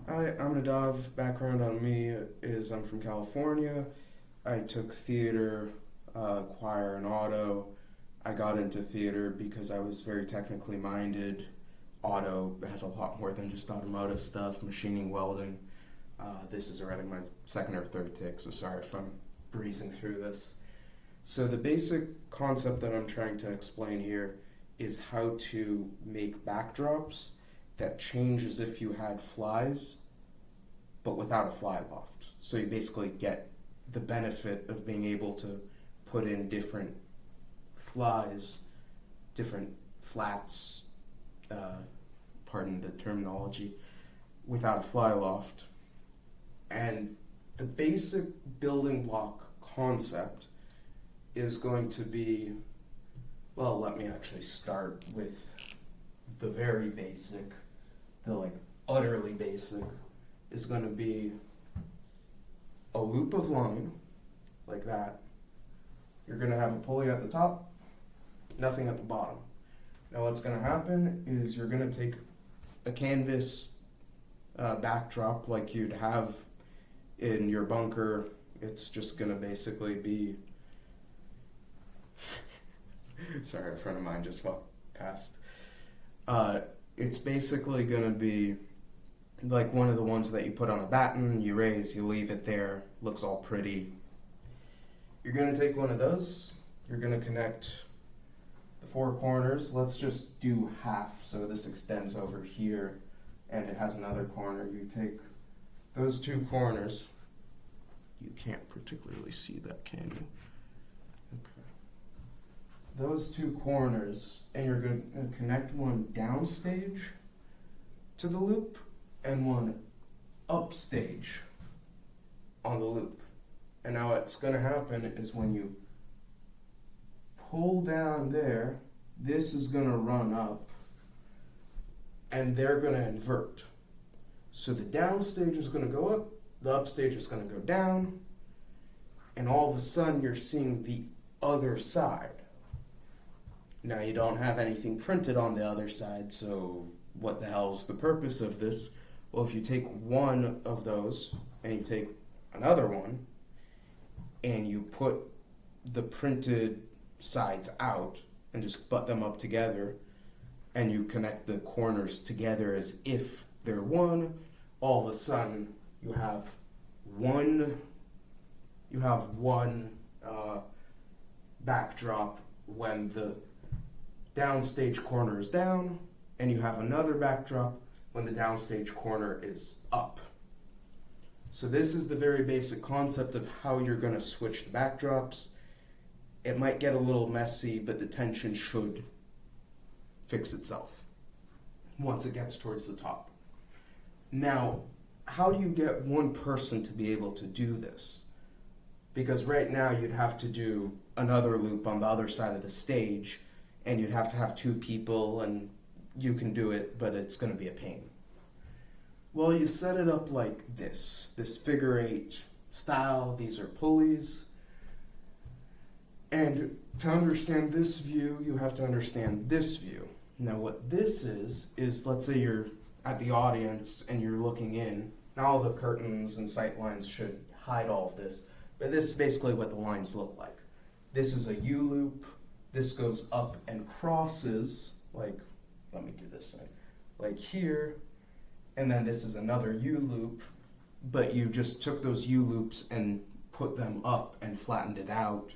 Hi, I'm Nadav. Background on me is I'm from California. I took theater, choir, and auto. I got into theater because I was very technically minded. Auto has a lot more than just automotive stuff, machining, welding. This is already my second or third take, so sorry if I'm breezing through this. So, the basic concept that I'm trying to explain here is how to make backdrops that change as if you had flies, but without a fly loft. So you basically get the benefit of being able to put in different flies, different flats, pardon the terminology, without a fly loft. And the basic building block concept is going to be, well, let me actually start with the very basic, the utterly basic, is going to be a loop of line like that. You're going to have a pulley at the top, nothing at the bottom. Now what's going to happen is you're going to take a canvas backdrop like you'd have in your bunker. It's just going to basically be sorry, a friend of mine just walked past. It's basically going to be like one of the ones that you put on a batten, you raise, you leave it there, looks all pretty. You're going to take one of those, you're going to connect the four corners. Let's just do half, so this extends over here and it has another corner. You take those two corners. You can't particularly see that, can you? Okay. Those two corners, and you're going to connect one downstage to the loop and one upstage on the loop. And now what's going to happen is when you pull down there, this is going to run up and they're going to invert. So the downstage is going to go up, the upstage is going to go down, and all of a sudden you're seeing the other side. Now you don't have anything printed on the other side, so what the hell's the purpose of this? Well, if you take one of those and you take another one and you put the printed sides out and just butt them up together and you connect the corners together as if they're one, all of a sudden you have one backdrop when the downstage corner is down, and you have another backdrop when the downstage corner is up. So this is the very basic concept of how you're going to switch the backdrops. It might get a little messy, but the tension should fix itself once it gets towards the top. Now, how do you get one person to be able to do this? Because right now you'd have to do another loop on the other side of the stage, and you'd have to have two people, and you can do it, but it's going to be a pain. Well, you set it up like this figure eight style. These are pulleys. And to understand this view, you have to understand this view. Now what this is let's say you're at the audience and you're looking in. Now all the curtains and sight lines should hide all of this, but this is basically what the lines look like. This is a U-loop. This goes up and crosses, like, let me do this thing, like here, and then this is another U-loop, but you just took those U-loops and put them up and flattened it out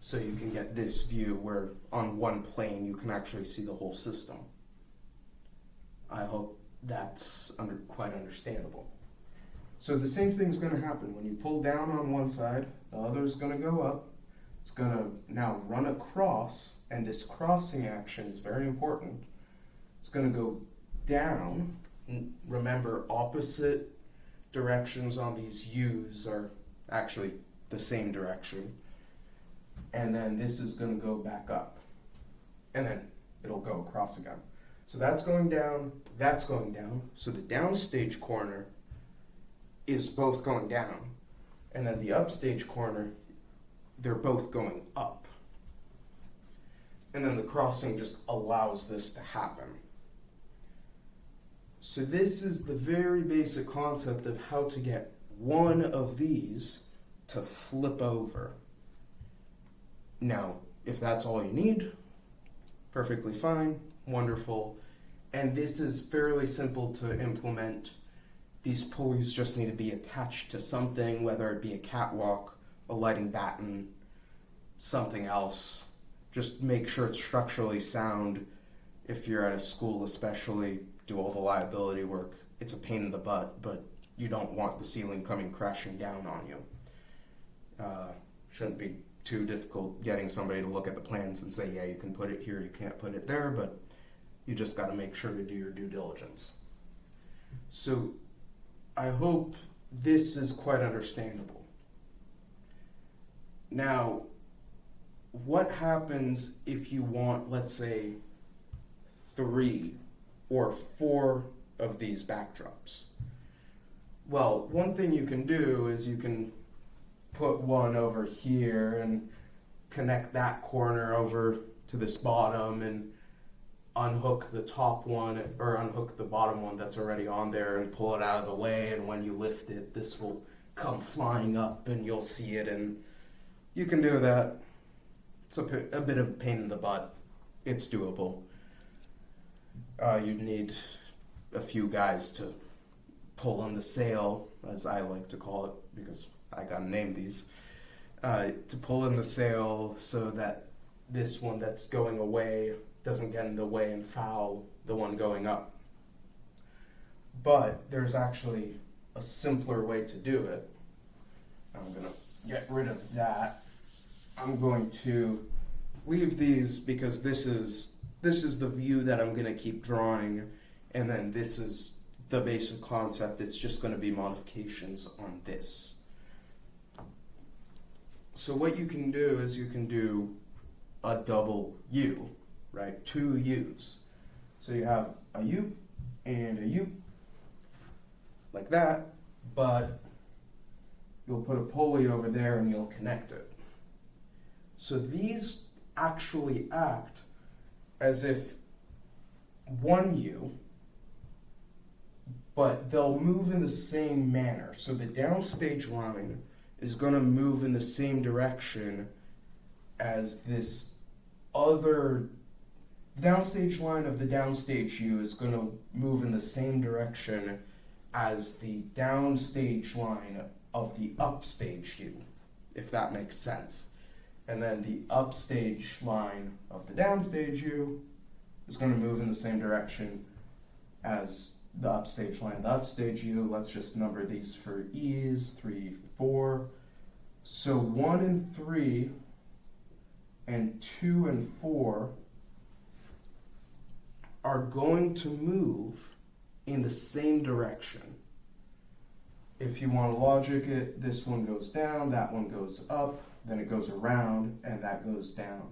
so you can get this view where on one plane you can actually see the whole system. I hope that's quite understandable. So the same thing's going to happen. When you pull down on one side, the other's going to go up. It's going to now run across, and this crossing action is very important. It's going to go down. Remember, opposite directions on these U's are actually the same direction. And then this is going to go back up. And then it'll go across again. So that's going down, that's going down. So the downstage corner is both going down. And then the upstage corner, they're both going up. And then the crossing just allows this to happen. So this is the very basic concept of how to get one of these to flip over. Now, if that's all you need, perfectly fine, wonderful. And this is fairly simple to implement. These pulleys just need to be attached to something, whether it be a catwalk, a lighting batten, something else. Just make sure it's structurally sound. If you're at a school especially, do all the liability work. It's a pain in the butt, but you don't want the ceiling coming crashing down on you. Shouldn't be too difficult getting somebody to look at the plans and say, yeah, you can put it here, you can't put it there, but you just got to make sure to do your due diligence. So I hope this is quite understandable. Now, what happens if you want, let's say, 3 or 4 of these backdrops? Well, one thing you can do is you can put one over here and connect that corner over to this bottom and unhook the top one or unhook the bottom one that's already on there and pull it out of the way, and when you lift it, this will come flying up and you'll see it, and you can do that. It's a bit of a pain in the butt. It's doable. You'd need a few guys to pull on the sail, as I like to call it, because I gotta name these, to pull in the sail so that this one that's going away doesn't get in the way and foul the one going up. But there's actually a simpler way to do it. I'm gonna get rid of that. I'm going to leave these because this is the view that I'm gonna keep drawing, and then this is the basic concept. It's just gonna be modifications on this. So what you can do is you can do a double U, right? 2 U's. So you have a U and a U, like that, but you'll put a pulley over there and you'll connect it. So these actually act as if one U, but they'll move in the same manner. So the downstage line is going to move in the same direction as this other. The downstage line of the downstage U is going to move in the same direction as the downstage line of the upstage U, if that makes sense. And then the upstage line of the downstage U is going to move in the same direction as the upstage line. The upstage U, let's just number these for ease, 3, 4. So 1 and 3 and 2 and 4 are going to move in the same direction. If you want to logic it, this one goes down, that one goes up, then it goes around, and that goes down,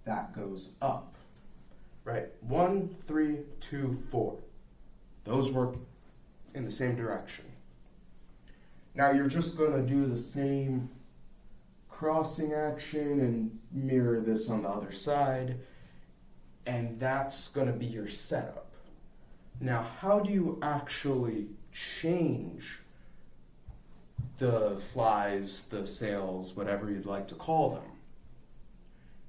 that goes up. Right? 1, 3, 2, 4. Those work in the same direction. Now you're just going to do the same crossing action and mirror this on the other side, and that's going to be your setup. Now, how do you actually change the flies, the sails, whatever you'd like to call them?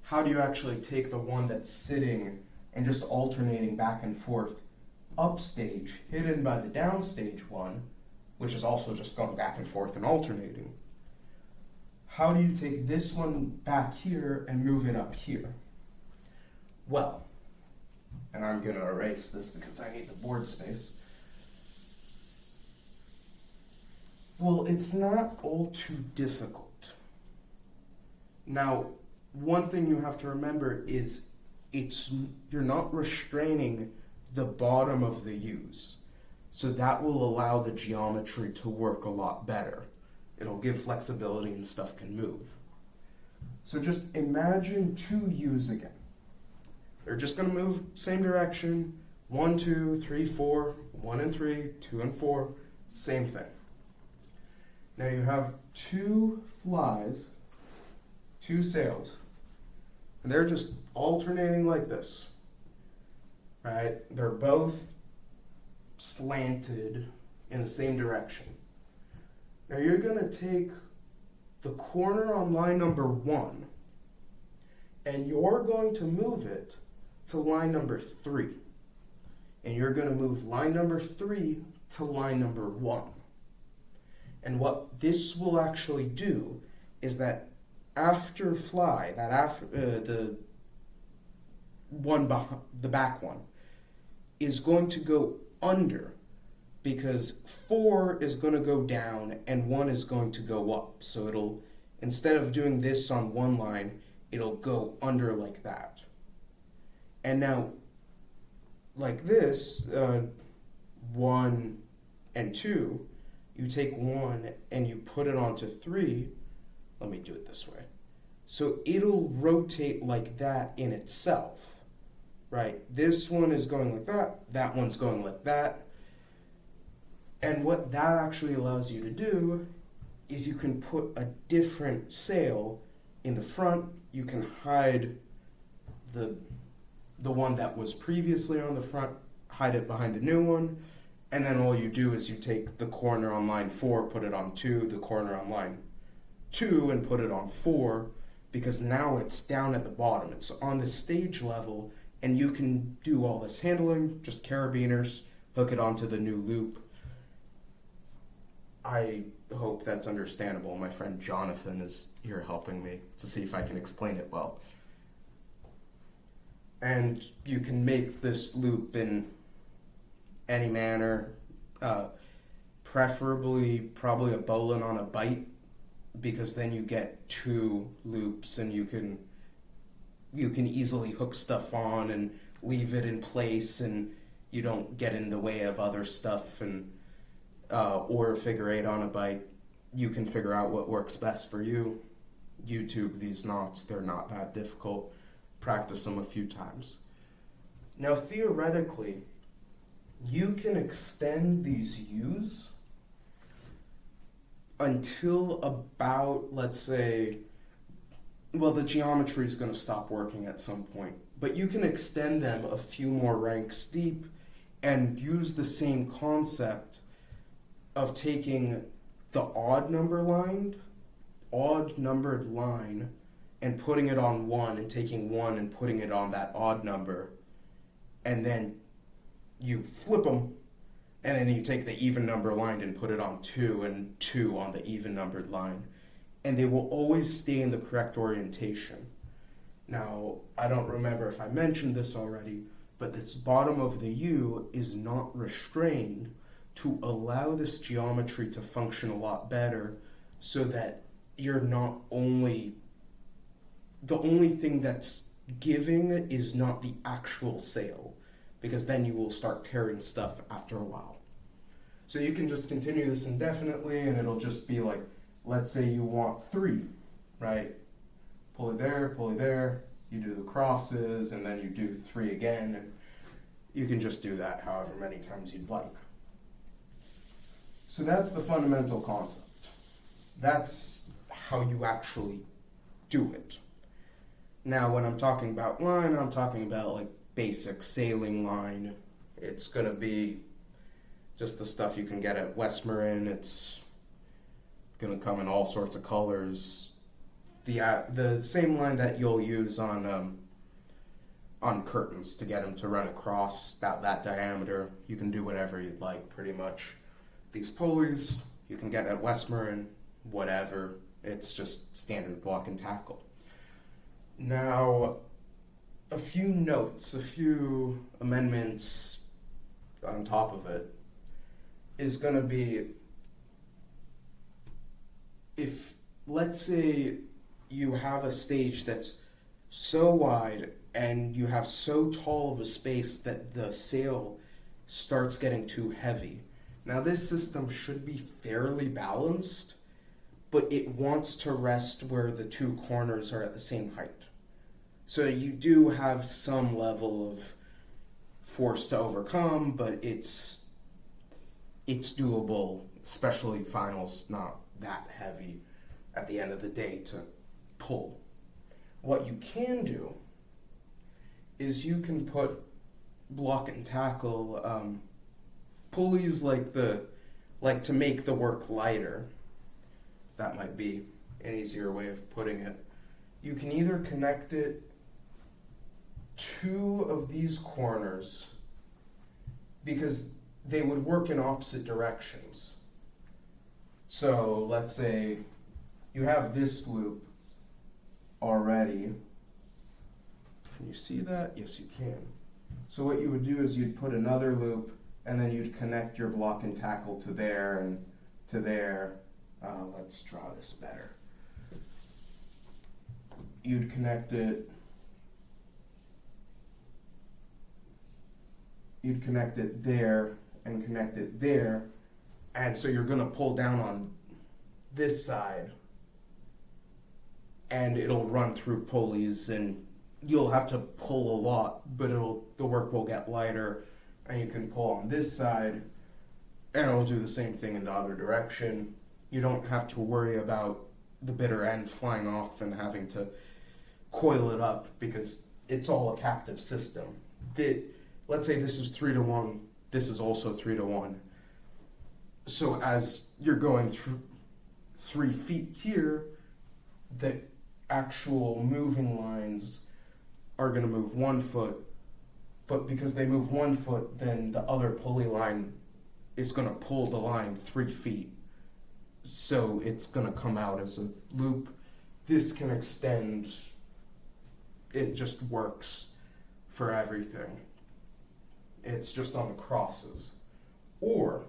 How do you actually take the one that's sitting and just alternating back and forth upstage, hidden by the downstage one, which is also just going back and forth and alternating? How do you take this one back here and move it up here? Well, and I'm going to erase this because I need the board space. Well, it's not all too difficult. Now, one thing you have to remember is you're not restraining the bottom of the U's. So that will allow the geometry to work a lot better. It'll give flexibility and stuff can move. So just imagine 2 U's again. They're just going to move same direction. 1, 2, 3, 4, 1 and 3, 2 and 4, same thing. Now you have 2 flies, 2 sails, and they're just alternating like this. Right? They're both slanted in the same direction. Now you're going to take the corner on line number 1 and you're going to move it to line number 3. And you're going to move line number 3 to line number 1. And what this will actually do is that after fly, that after the back one is going to go under, because 4 is going to go down and 1 is going to go up. So it'll, instead of doing this on one line, it'll go under like that. And now, like this, 1 and 2, you take 1 and you put it onto 3. Let me do it this way. So it'll rotate like that in itself, right? This one is going like that one's going like that. And what that actually allows you to do is you can put a different sail in the front. You can hide the one that was previously on the front, hide it behind the new one, and then all you do is you take the corner on line 4, put it on 2, the corner on line 2, and put it on 4, because now it's down at the bottom. It's on the stage level, and you can do all this handling, just carabiners, hook it onto the new loop. I hope that's understandable. My friend Jonathan is here helping me to see if I can explain it well. And you can make this loop in any manner, preferably probably a bowline on a bite, because then you get 2 loops and you can easily hook stuff on and leave it in place, and you don't get in the way of other stuff. And or a figure 8 on a bite, you can figure out what works best for you. YouTube these knots, they're not that difficult. Practice them a few times. Now theoretically, you can extend these U's until about, let's say, well, the geometry is going to stop working at some point, but you can extend them a few more ranks deep and use the same concept of taking the odd numbered line and putting it on 1, and taking 1 and putting it on that odd number, and then you flip them, and then you take the even number line and put it on 2, and 2 on the even numbered line, and they will always stay in the correct orientation. Now, I don't remember if I mentioned this already, but this bottom of the U is not restrained to allow this geometry to function a lot better, so that you're not only, the only thing that's giving is not the actual sail, because then you will start tearing stuff after a while. So you can just continue this indefinitely, and it'll just be like, let's say you want 3, right? Pull it there, you do the crosses, and then you do 3 again, and you can just do that however many times you'd like. So that's the fundamental concept. That's how you actually do it. Now, when I'm talking about line, I'm talking about like basic sailing line. It's going to be just the stuff you can get at Westmarin. It's going to come in all sorts of colors. The same line that you'll use on curtains to get them to run across, about that diameter. You can do whatever you'd like, pretty much. These pulleys you can get at Westmarin, whatever. It's just standard block and tackle. Now, a few notes, a few amendments on top of it is going to be, if, let's say, you have a stage that's so wide and you have so tall of a space that the sail starts getting too heavy. Now, this system should be fairly balanced, but it wants to rest where the 2 corners are at the same height. So you do have some level of force to overcome, but it's doable, especially finals not that heavy at the end of the day to pull. What you can do is you can put block and tackle pulleys like to make the work lighter. That might be an easier way of putting it. You can either connect it two of these corners because they would work in opposite directions. So let's say you have this loop already. Can you see that? Yes, you can. So what you would do is you'd put another loop and then you'd connect your block and tackle to there and to there. Let's draw this better. You'd connect it there and connect it there, and so you're going to pull down on this side and it'll run through pulleys, and you'll have to pull a lot, but the work will get lighter, and you can pull on this side and it'll do the same thing in the other direction. You don't have to worry about the bitter end flying off and having to coil it up because it's all a captive system. Let's say this is 3-to-1, this is also 3-to-1. So as you're going through 3 feet here, the actual moving lines are going to move 1 foot, but because they move 1 foot, then the other pulley line is going to pull the line 3 feet. So it's going to come out as a loop. This can extend. It just works for everything. It's just on the crosses. Or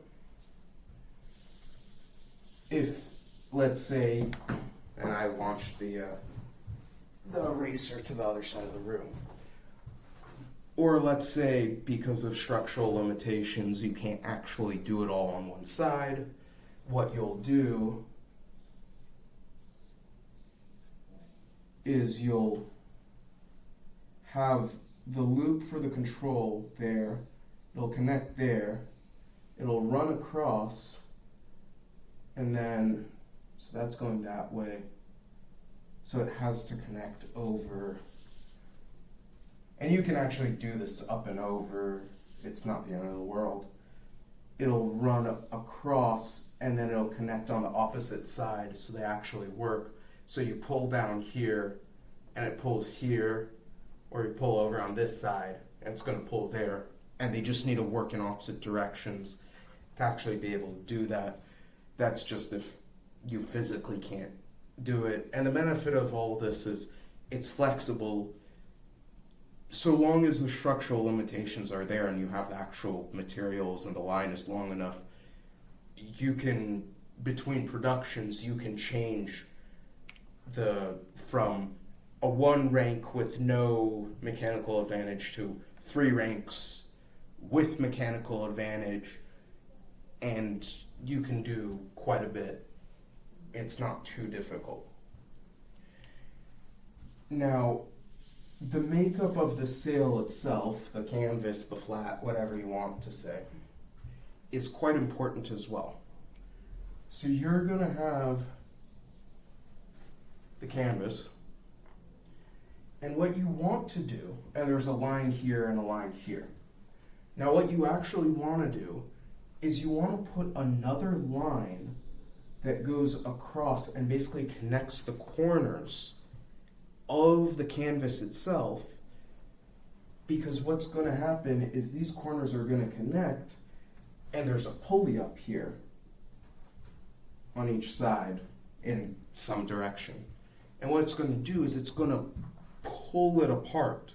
if, let's say, and I launched the eraser to the other side of the room. Or let's say because of structural limitations, you can't actually do it all on one side. What you'll do is you'll have the loop for the control there, it'll connect there, it'll run across, and then, so that's going that way, so it has to connect over. And you can actually do this up and over, it's not the end of the world. It'll run across and then it'll connect on the opposite side so they actually work. So you pull down here and it pulls here, or you pull over on this side and it's going to pull there. And they just need to work in opposite directions to actually be able to do that. That's just if you physically can't do it. And the benefit of all this is it's flexible. So long as the structural limitations are there and you have the actual materials and the line is long enough, you can, between productions, you can change from a 1 rank with no mechanical advantage to 3 ranks with mechanical advantage, and you can do quite a bit. It's not too difficult. Now, the makeup of the sail itself, the canvas, the flat, whatever you want to say, is quite important as well. So you're going to have the canvas, and what you want to do, and there's a line here and a line here. Now what you actually want to do is you want to put another line that goes across and basically connects the corners of the canvas itself, because what's going to happen is these corners are going to connect and there's a pulley up here on each side in some direction. And what it's going to do is it's going to pull it apart.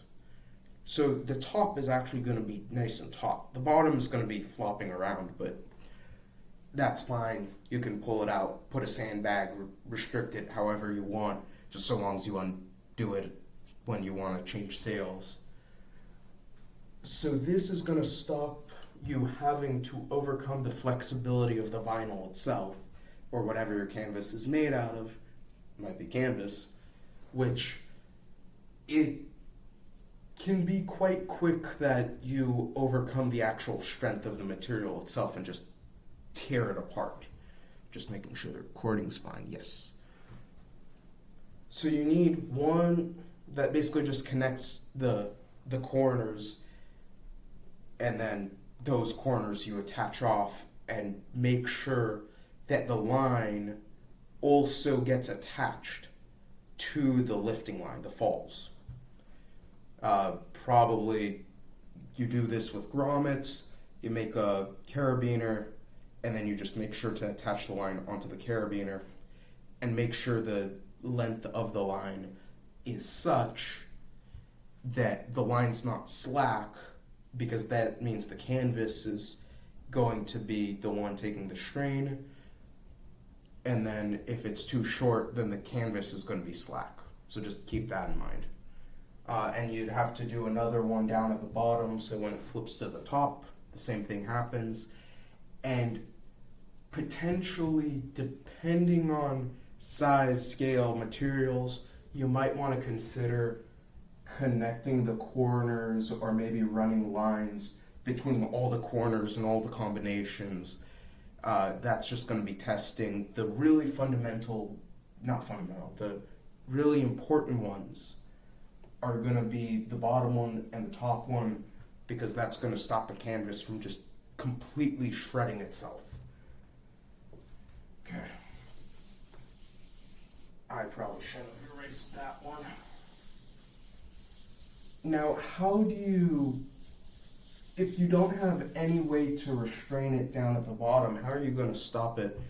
So the top is actually going to be nice and taut. The bottom is going to be flopping around, but that's fine. You can pull it out, put a sandbag, restrict it however you want, just so long as you undo it when you want to change sails. So this is going to stop you having to overcome the flexibility of the vinyl itself, or whatever your canvas is made out of. It might be canvas, which it can be quite quick that you overcome the actual strength of the material itself and just tear it apart. Just making sure the recording's fine, yes. So you need one that basically just connects the corners and then those corners you attach off and make sure that the line also gets attached to the lifting line, the falls. Probably you do this with grommets, you make a carabiner, and then you just make sure to attach the line onto the carabiner and make sure the length of the line is such that the line's not slack, because that means the canvas is going to be the one taking the strain, and then if it's too short, then the canvas is going to be slack. So just keep that in mind. And you'd have to do another one down at the bottom, so when it flips to the top, the same thing happens. And potentially, depending on size, scale, materials, you might want to consider connecting the corners or maybe running lines between all the corners and all the combinations. That's just going to be testing the really the really important ones are going to be the bottom one and the top one, because that's going to stop the canvas from just completely shredding itself. Okay. I probably shouldn't have erased that one. Now, if you don't have any way to restrain it down at the bottom, how are you going to stop it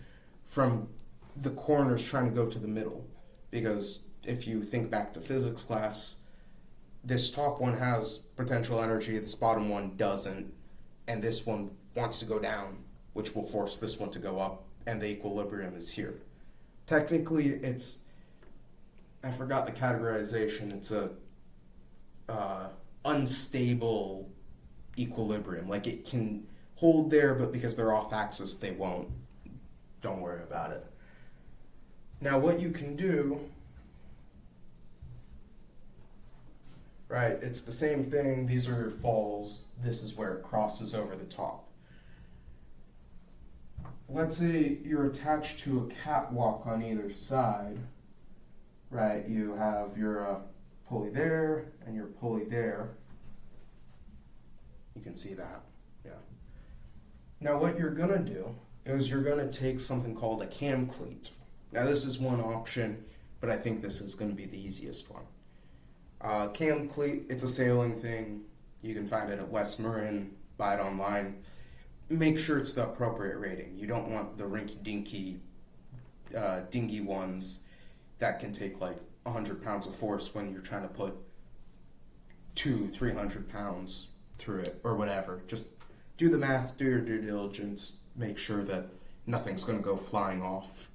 from the corners trying to go to the middle? Because if you think back to physics class, this top one has potential energy, this bottom one doesn't, and this one wants to go down, which will force this one to go up, and the equilibrium is here. Technically, I forgot the categorization, it's a unstable equilibrium. Like, it can hold there, but because they're off axis, they won't. Don't worry about it. Now, what you can do, right, it's the same thing. These are your falls. This is where it crosses over the top. Let's say you're attached to a catwalk on either side, right? You have your pulley there and your pulley there. You can see that, yeah. Now what you're gonna do is you're gonna take something called a cam cleat. Now this is one option, but I think this is gonna be the easiest one. Cam cleat, it's a sailing thing. You can find it at West Marin, buy it online. Make sure it's the appropriate rating. You don't want the rinky-dinky, dingy ones that can take like 100 pounds of force when you're trying to put 200-300 pounds through it or whatever. Just do the math, do your due diligence, make sure that nothing's going to go flying off.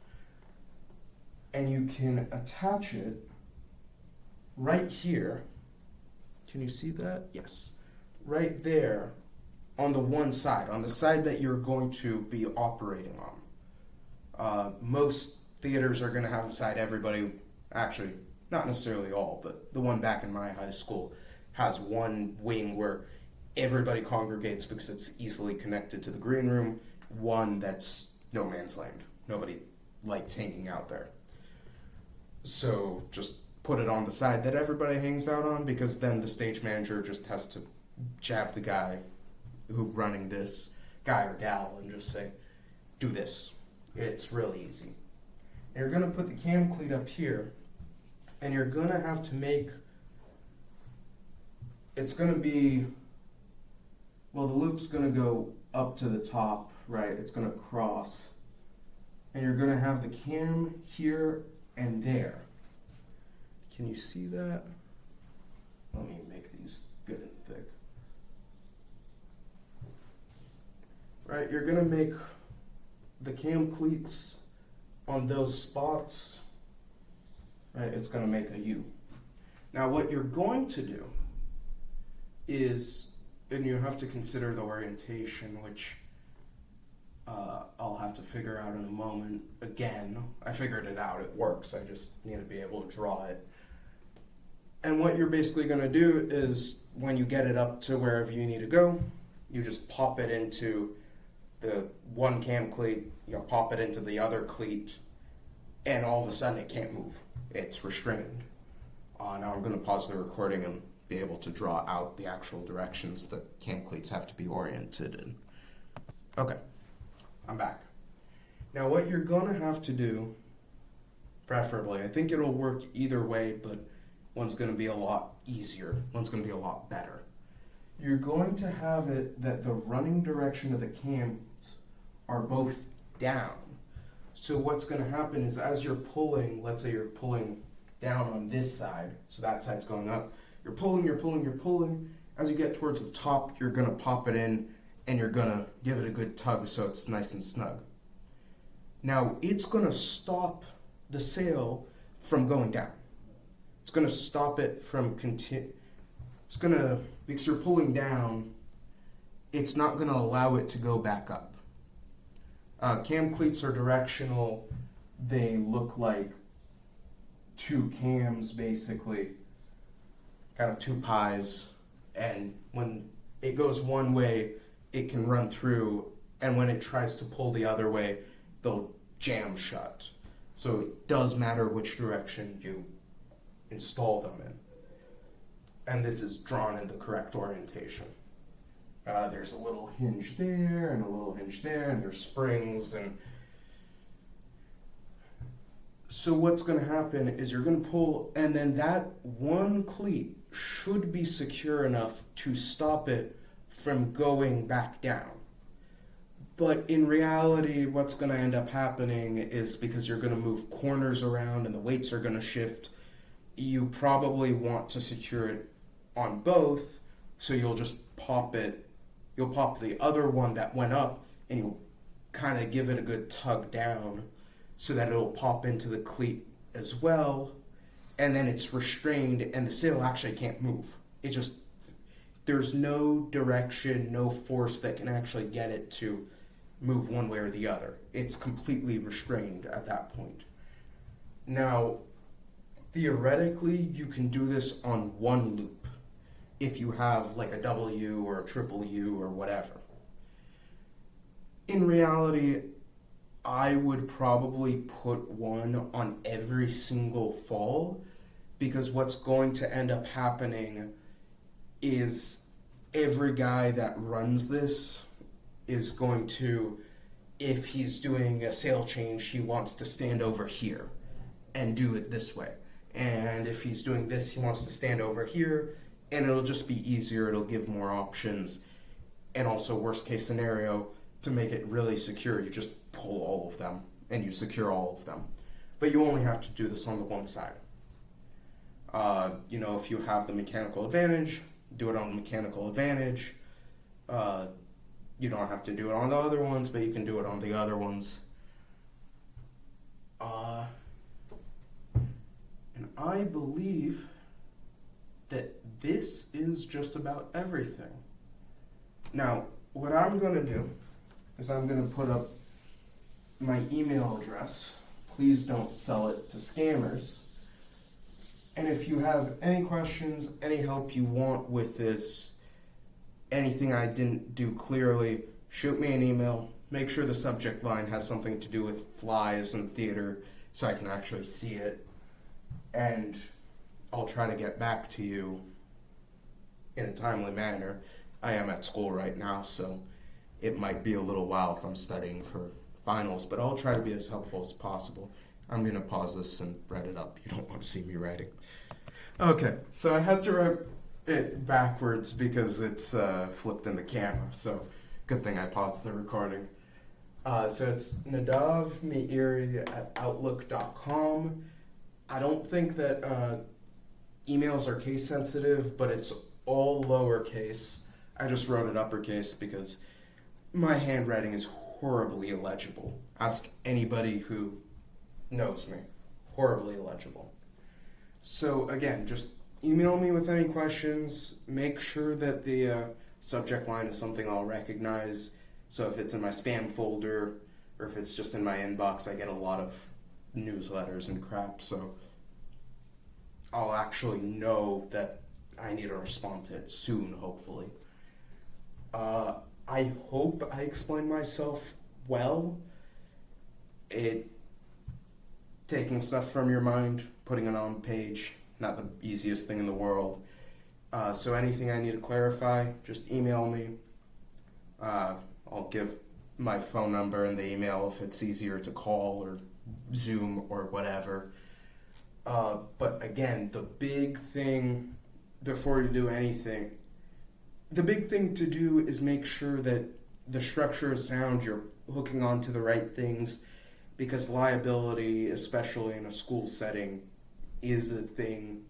And you can attach it right here. Can you see that? Yes. Right there on the one side, on the side that you're going to be operating on. Most theaters are going to have a side everybody, actually, not necessarily all, but the one back in my high school has one wing where everybody congregates because it's easily connected to the green room, one that's no man's land. Nobody likes hanging out there. So just put it on the side that everybody hangs out on, because then the stage manager just has to jab the guy who's running this, guy or gal, and just say, do this. It's really easy. And you're going to put the cam cleat up here, and you're going to have to make, it's going to be, well, the loop's going to go up to the top, right? It's going to cross. And you're going to have the cam here and there. Can you see that? Let me make these good and thick. Right, you're going to make the cam cleats on those spots. Right, it's going to make a U. Now what you're going to do is, and you have to consider the orientation, which I'll have to figure out in a moment. Again, I figured it out, it works, I just need to be able to draw it. And what you're basically going to do is, when you get it up to wherever you need to go, you just pop it into the one cam cleat, you pop it into the other cleat, and all of a sudden it can't move. It's restrained. Now I'm going to pause the recording and be able to draw out the actual directions that cam cleats have to be oriented in. Okay, I'm back. Now what you're gonna have to do, preferably, I think it'll work either way, but one's gonna be a lot easier, one's gonna be a lot better. You're going to have it that the running direction of the cams are both down. So what's going to happen is as you're pulling, let's say you're pulling down on this side, so that side's going up, you're pulling. As you get towards the top, you're going to pop it in and you're going to give it a good tug so it's nice and snug. Now, it's going to stop the sail from going down. It's going to stop it from because you're pulling down, it's not going to allow it to go back up. Cam cleats are directional. They look like two cams, basically, kind of two pies. And when it goes one way, it can run through, and when it tries to pull the other way, they'll jam shut. So it does matter which direction you install them in. And this is drawn in the correct orientation. There's a little hinge there and a little hinge there, and there's springs. And so what's going to happen is you're going to pull, and then that one cleat should be secure enough to stop it from going back down. But in reality, what's going to end up happening is, because you're going to move corners around and the weights are going to shift, you probably want to secure it on both, so you'll just pop it. You'll pop the other one that went up, and you'll kind of give it a good tug down so that it'll pop into the cleat as well, and then it's restrained and the sail actually can't move. It just, there's no direction, no force that can actually get it to move one way or the other. It's completely restrained at that point. Now, theoretically, you can do this on one loop if you have like a W or a triple U or whatever. In reality, I would probably put one on every single fall, because what's going to end up happening is every guy that runs this is going to, if he's doing a sail change, he wants to stand over here and do it this way. And if he's doing this, he wants to stand over here, and it'll just be easier, it'll give more options. And also, worst case scenario, to make it really secure, you just pull all of them and you secure all of them. But you only have to do this on the one side. If you have the mechanical advantage, do it on the mechanical advantage. You don't have to do it on the other ones, but you can do it on the other ones. And I believe that this is just about everything. Now, what I'm going to do is I'm going to put up my email address. Please don't sell it to scammers. And if you have any questions, any help you want with this, anything I didn't do clearly, shoot me an email. Make sure the subject line has something to do with flies and theater so I can actually see it. And I'll try to get back to you in a timely manner. I am at school right now, so it might be a little while if I'm studying for finals, but I'll try to be as helpful as possible. I'm going to pause this and write it up. You don't want to see me writing. Okay, so I had to write it backwards because it's flipped in the camera, so good thing I paused the recording. So it's nadavmeiri@outlook.com. I don't think that emails are case sensitive, but it's all lowercase. I just wrote it uppercase because my handwriting is horribly illegible. Ask anybody who knows me. Horribly illegible. So again, just email me with any questions. Make sure that the subject line is something I'll recognize. So if it's in my spam folder or if it's just in my inbox, I get a lot of newsletters and crap, so I'll actually know that I need to respond to it soon, hopefully. I hope I explained myself well. Taking stuff from your mind, putting it on page, not the easiest thing in the world. So anything I need to clarify, just email me. I'll give my phone number in the email if it's easier to call or Zoom or whatever. But again, the big thing before you do anything, the big thing to do is make sure that the structure of sound, you're hooking onto the right things, because liability, especially in a school setting, is a thing.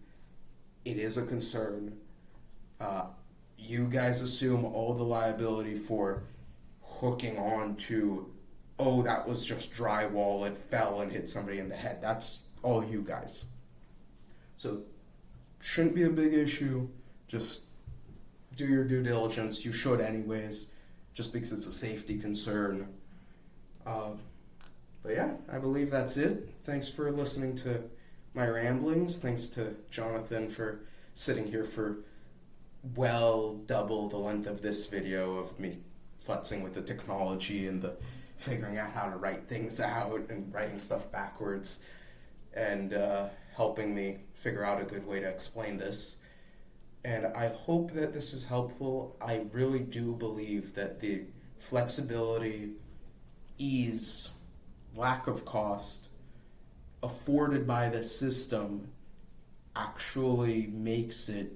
It is a concern. You guys assume all the liability for hooking on to, oh, that was just drywall, it fell and hit somebody in the head. That's all you guys. So, shouldn't be a big issue. Just do your due diligence. You should anyways, just because it's a safety concern. But yeah, I believe that's it. Thanks for listening to my ramblings. Thanks to Jonathan for sitting here for well double the length of this video of me futzing with the technology and the figuring out how to write things out and writing stuff backwards, and helping me figure out a good way to explain this. And I hope that this is helpful. I really do believe that the flexibility, ease, lack of cost afforded by the system actually makes it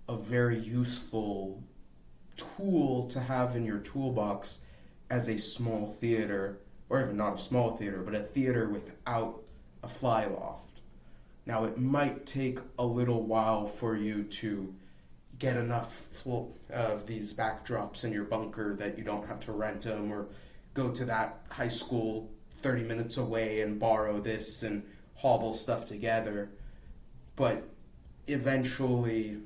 a very useful tool to have in your toolbox as a small theater, or even not a small theater, but a theater without a Fly-Loft. Now, it might take a little while for you to get enough of these backdrops in your bunker that you don't have to rent them or go to that high school 30 minutes away and borrow this and hobble stuff together. But eventually,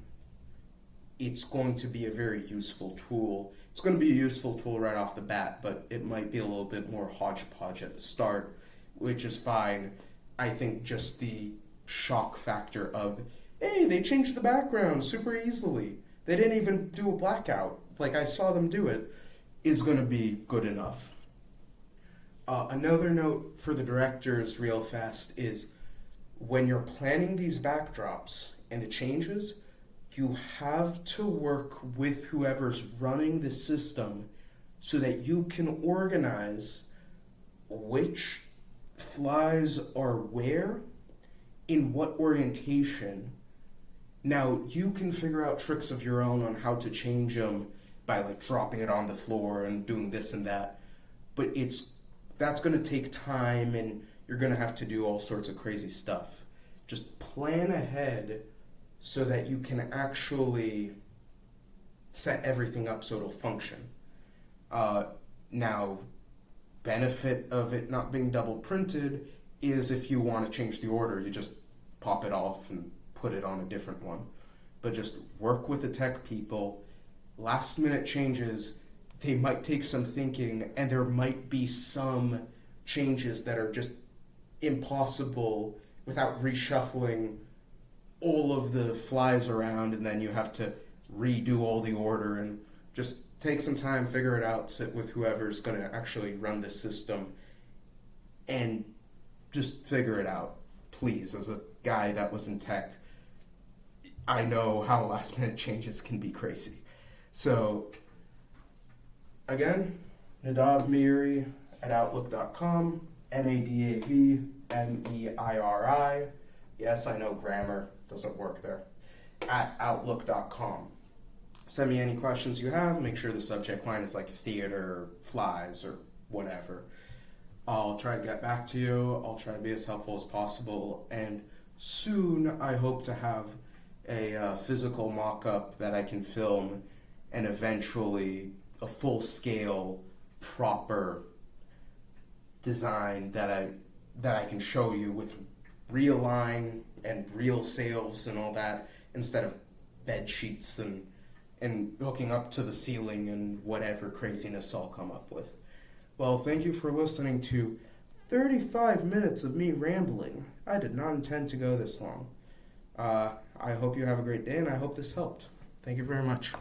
it's going to be a very useful tool. It's going to be a useful tool right off the bat, but it might be a little bit more hodgepodge at the start, which is fine. I think just the shock factor of, hey, they changed the background super easily. They didn't even do a blackout, like I saw them do it, is going to be good enough. Another note for the directors real fast is when you're planning these backdrops and the changes, you have to work with whoever's running the system so that you can organize which flies are where, in what orientation. Now, you can figure out tricks of your own on how to change them by like dropping it on the floor and doing this and that, but that's going to take time and you're going to have to do all sorts of crazy stuff. Just plan ahead so that you can actually set everything up so it'll function. Now, benefit of it not being double printed is if you want to change the order, you just pop it off and put it on a different one. But just work with the tech people. Last minute changes, they might take some thinking, and there might be some changes that are just impossible without reshuffling all of the flies around, and then you have to redo all the order. And just take some time, figure it out, sit with whoever's going to actually run the system, and just figure it out. Please, as a guy that was in tech, I know how last minute changes can be crazy. So, again, Nadav Meiri at Outlook.com, NADAVMEIRI. Yes, I know grammar doesn't work there. At Outlook.com. Send me any questions you have. Make sure the subject line is like theater, flies, or whatever. I'll try to get back to you. I'll try to be as helpful as possible. And soon, I hope to have a physical mock-up that I can film, and eventually a full-scale, proper design that I can show you with real line and real sails and all that, instead of bed sheets and hooking up to the ceiling and whatever craziness I'll come up with. Well, thank you for listening to 35 minutes of me rambling. I did not intend to go this long. I hope you have a great day, and I hope this helped. Thank you very much.